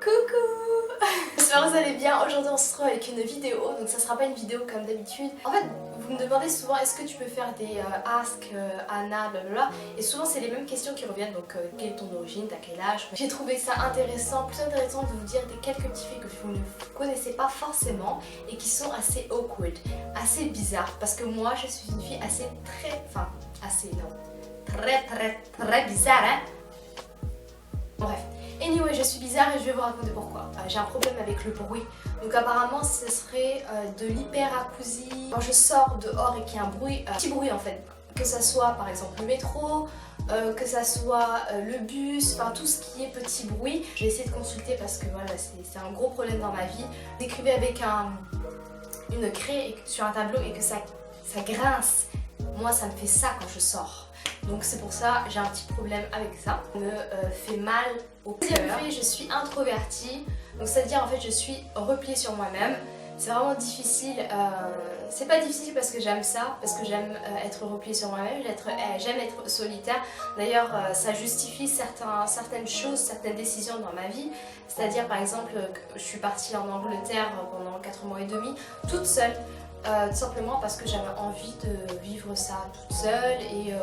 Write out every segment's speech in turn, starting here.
Coucou. J'espère que vous allez bien. Aujourd'hui on se retrouve avec une vidéo, donc ça sera pas une vidéo comme d'habitude. En fait vous me demandez souvent est-ce que tu peux faire des ask Anna blablabla, et souvent c'est les mêmes questions qui reviennent, donc quelle est ton origine, t'as quel âge. J'ai trouvé ça intéressant, plus intéressant de vous dire des quelques petits faits que vous ne connaissez pas forcément et qui sont assez awkward, assez bizarres, parce que moi je suis une fille assez très bizarre, hein. Bref. Anyway, je suis bizarre et je vais vous raconter pourquoi. J'ai un problème avec le bruit. Donc apparemment ce serait de l'hyperacousie. Quand je sors dehors et qu'il y a un bruit, petit bruit en fait, que ça soit par exemple le métro, que ça soit le bus, enfin tout ce qui est petit bruit. Je vais essayer de consulter parce que voilà, c'est un gros problème dans ma vie. D'écrivez avec une craie sur un tableau et que ça grince. Moi ça me fait ça quand je sors. Donc c'est pour ça j'ai un petit problème avec ça. Ça me fait mal au cœur. Deuxième fait, je suis introvertie. Donc c'est-à-dire en fait je suis repliée sur moi-même. C'est vraiment difficile. C'est pas difficile parce que j'aime ça, parce que j'aime être repliée sur moi-même. J'aime être solitaire. D'ailleurs ça justifie certaines choses, certaines décisions dans ma vie. C'est-à-dire par exemple je suis partie en Angleterre pendant 4 mois et demi toute seule. Tout simplement parce que j'avais envie de vivre ça toute seule et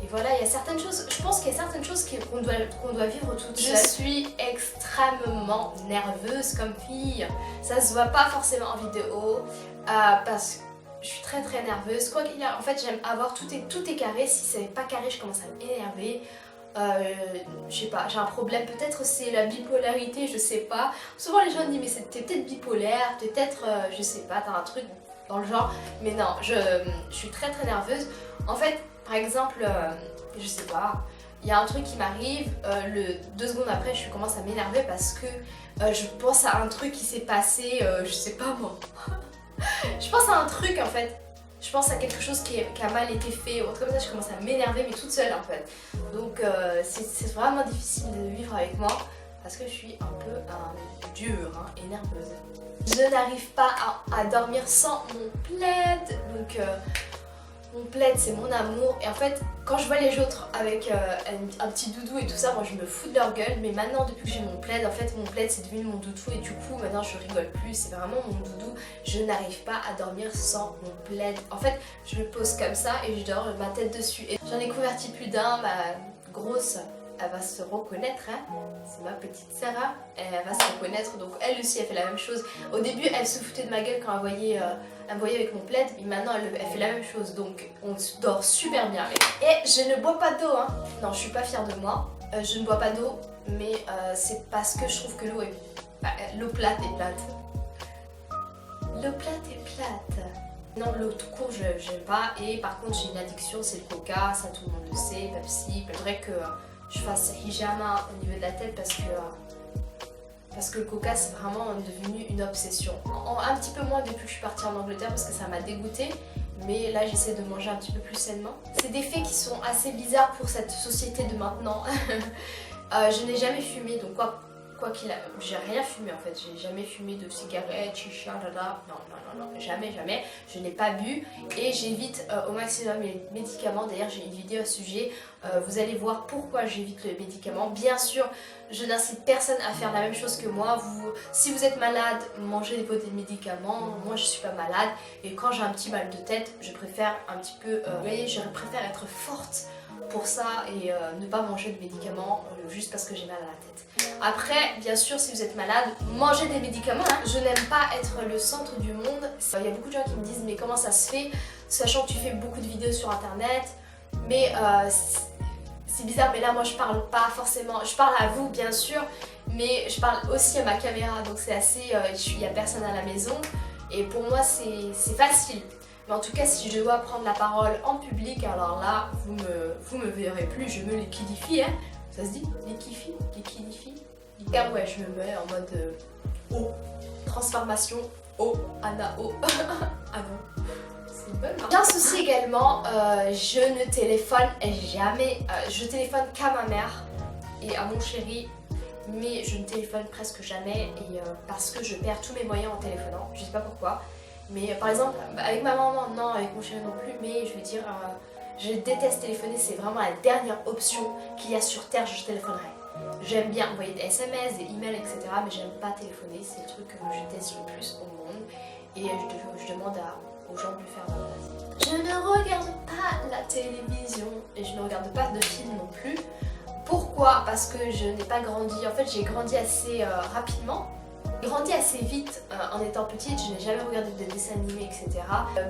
voilà, il y a certaines choses, je pense qu'il y a certaines choses qu'on doit vivre toute seule. Je suis extrêmement nerveuse comme fille, ça se voit pas forcément en vidéo parce que je suis très nerveuse. Quoi qu'il y a, en fait j'aime avoir tout est carré, si c'est pas carré je commence à m'énerver. Je sais pas, j'ai un problème, peut-être c'est la bipolarité, je sais pas. Souvent les gens disent mais t'es peut-être bipolaire, peut-être je sais pas, t'as un truc dans le genre. Mais non, je suis très nerveuse. En fait, par exemple, je sais pas, il y a un truc qui m'arrive, 2 secondes après je commence à m'énerver parce que je pense à un truc qui s'est passé, je sais pas moi. Je pense à un truc en fait. Je pense à quelque chose qui a mal été fait, ou autre comme ça, je commence à m'énerver, mais toute seule en fait. Donc c'est vraiment difficile de vivre avec moi, parce que je suis un peu dure et nerveuse. Je n'arrive pas à dormir sans mon plaid, donc mon plaid c'est mon amour. Et en fait, quand je vois les autres avec un petit doudou et tout ça, moi je me fous de leur gueule. Mais maintenant, depuis que j'ai mon plaid, en fait mon plaid c'est devenu mon doudou. Et du coup maintenant je rigole plus, c'est vraiment mon doudou. Je n'arrive pas à dormir sans mon plaid. En fait je me pose comme ça et je dors ma tête dessus. Et j'en ai converti plus d'un, ma grosse, elle va se reconnaître, hein. C'est ma petite Sarah, elle va se reconnaître, donc elle aussi elle fait la même chose. Au début elle se foutait de ma gueule quand elle me voyait avec mon plaid, et maintenant elle fait la même chose, donc on dort super bien. Et je ne bois pas d'eau, hein. Non, je suis pas fière de moi, je ne bois pas d'eau, mais c'est parce que je trouve que l'eau est... l'eau plate est plate. L'eau plate est plate. Non, l'eau tout court, j'aime pas, et par contre j'ai une addiction, c'est le coca, ça tout le monde le sait, Pepsi. Il faudrait que je fasse hijama au niveau de la tête parce que le coca c'est vraiment devenu une obsession. Un petit peu moins depuis que je suis partie en Angleterre parce que ça m'a dégoûtée, mais là j'essaie de manger un petit peu plus sainement. C'est des faits qui sont assez bizarres pour cette société de maintenant. Je n'ai jamais fumé, donc quoi qu'il a, j'ai rien fumé en fait, j'ai jamais fumé de cigarettes, chicha, non, jamais, je n'ai pas bu et j'évite au maximum les médicaments. D'ailleurs j'ai une vidéo à ce sujet, vous allez voir pourquoi j'évite les médicaments. Bien sûr, je n'incite personne à faire la même chose que moi. Si vous êtes malade, mangez vos médicaments. Moi je suis pas malade et quand j'ai un petit mal de tête, je préfère un petit peu, vous voyez, je préfère être forte pour ça et ne pas manger de médicaments juste parce que j'ai mal à la tête. Après, bien sûr, si vous êtes malade, mangez des médicaments, hein. Je n'aime pas être le centre du monde. Il y a beaucoup de gens qui me disent mais comment ça se fait, sachant que tu fais beaucoup de vidéos sur internet. Mais c'est bizarre, mais là moi je parle pas forcément, je parle à vous bien sûr, mais je parle aussi à ma caméra, donc c'est assez, il n'y a personne à la maison et pour moi c'est facile. Mais en tout cas, si je dois prendre la parole en public, alors là, vous me verrez plus, je me liquidifie, hein. Ça se dit liquidifie. Car ouais, je me mets en mode eau, transformation, eau, Anna, eau. Ah bon, c'est une bonne marque. J'ai un souci également, je ne téléphone jamais, je téléphone qu'à ma mère et à mon chéri. Mais je ne téléphone presque jamais et parce que je perds tous mes moyens en téléphonant, je sais pas pourquoi. Mais par exemple, avec ma maman, non, avec mon chéri non plus, mais je veux dire, je déteste téléphoner, c'est vraiment la dernière option qu'il y a sur Terre, je téléphonerai. J'aime bien envoyer des SMS, des emails, etc. Mais j'aime pas téléphoner, c'est le truc que je déteste le plus au monde. Et je demande aux gens de le faire à ma place. Je ne regarde pas la télévision et je ne regarde pas de films non plus. Pourquoi? Parce que je n'ai pas grandi, en fait j'ai grandi assez rapidement. J'ai grandi assez vite en étant petite, je n'ai jamais regardé de dessins animés, etc.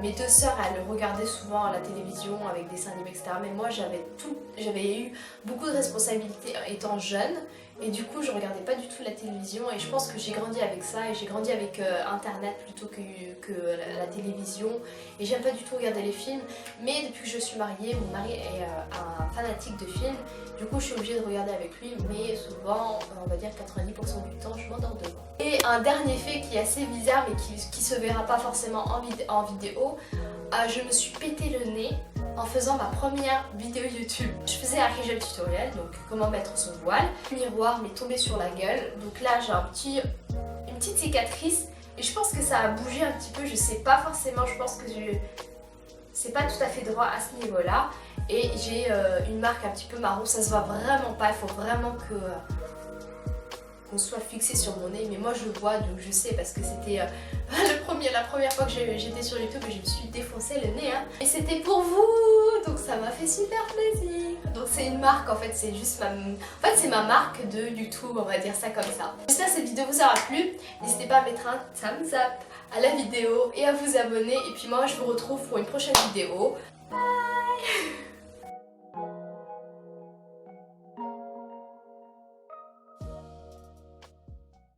Mes deux sœurs, elles regardaient souvent à la télévision avec des dessins animés, etc. Mais moi, j'avais eu beaucoup de responsabilités étant jeune. Et du coup, je regardais pas du tout la télévision. Et je pense que j'ai grandi avec ça. Et j'ai grandi avec Internet plutôt que la télévision. Et j'aime pas du tout regarder les films. Mais depuis que je suis mariée, mon mari est un fanatique de films. Du coup, je suis obligée de regarder avec lui. Mais souvent, on va dire 90% du temps, je m'endors devant. Et un dernier fait qui est assez bizarre, mais qui se verra pas forcément en vidéo, je me suis pété le nez en faisant ma première vidéo YouTube. Je faisais un rigel tutoriel, donc comment mettre son voile. Le miroir m'est tombé sur la gueule, donc là j'ai une petite cicatrice et je pense que ça a bougé un petit peu, je sais pas forcément, je pense que c'est pas tout à fait droit à ce niveau-là. Et j'ai une marque un petit peu marron, ça se voit vraiment pas, il faut vraiment qu'on soit fixé sur mon nez, mais moi je le vois donc je sais parce que c'était la première fois que j'étais sur YouTube et je me suis défoncé le nez et c'était pour vous, donc ça m'a fait super plaisir. Donc c'est une marque en fait, c'est juste c'est ma marque de YouTube, on va dire ça comme ça. J'espère que cette vidéo vous aura plu, n'hésitez pas à mettre un thumbs up à la vidéo et à vous abonner et puis moi je vous retrouve pour une prochaine vidéo. Bye.